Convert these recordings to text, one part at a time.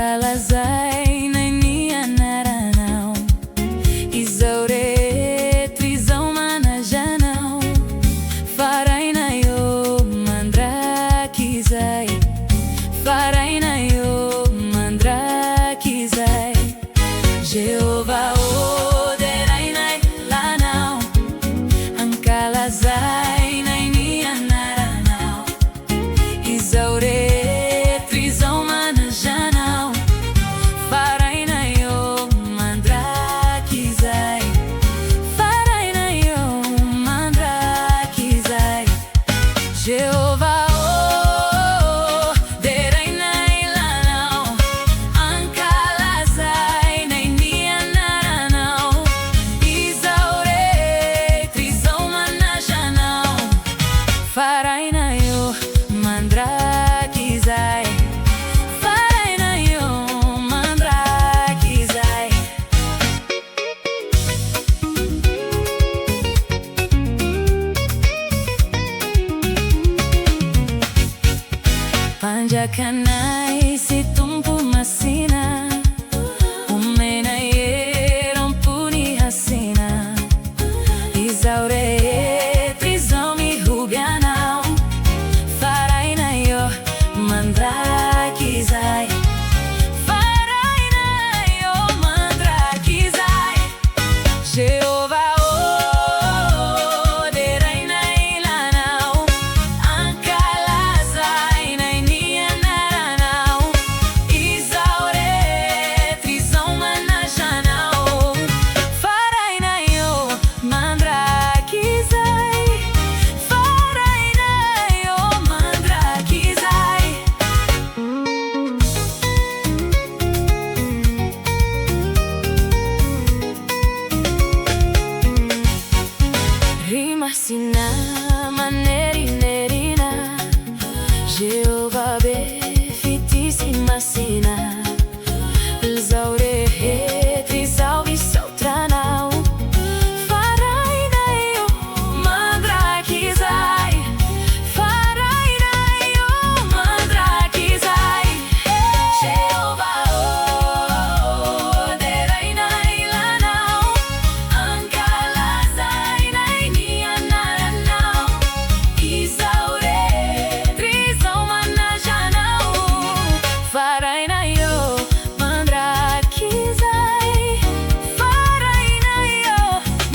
Ankalazay na ny anaranao, izao rehetra izao manazanao. Farainayô mandrakizay, farainayô mandrakizay. Jehovah oderainay lanao, ankalazay na ny anaranao, izao rehetra izao manazanao. Farainayô mandrakizay, farainayô mandrakizay. Jehovah oderainay lanao, ankalazay na ny anaranao, izao rehetra izao manazanao. Farainayô mandrakizay, farainayô mandrakizay. Panjakanay si tumpo masina, umenay rampuni hasina, izao rehetra izao mihubianao. Farainayô mandrakizay, farainayô mandrakizay. Jehovah oderainay lanao, ankalazay na ny anaranao, izao rehetra izao manazanao. Farainayô mandrakizay, farainayô mandrakizay. Rimasina manerinerina, Jehovah befitissimasina, izao rehetra izao misaotranao. Farainayô mandrakizay, farainayô mandrakizay. Jehovah oderainay lanao, ankalazay na ny anaranao, izao rehetra izao manazanao. Farainayô mandrakizay, farainayô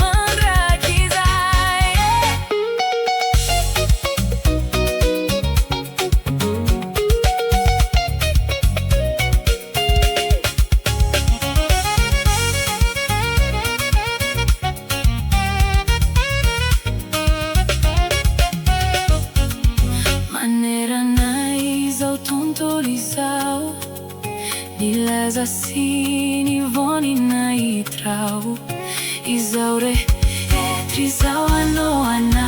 mandrakizay. Maneranay izao tontolo izao, nilaza sy nivonina itrao, izao rehetra izao anao anao.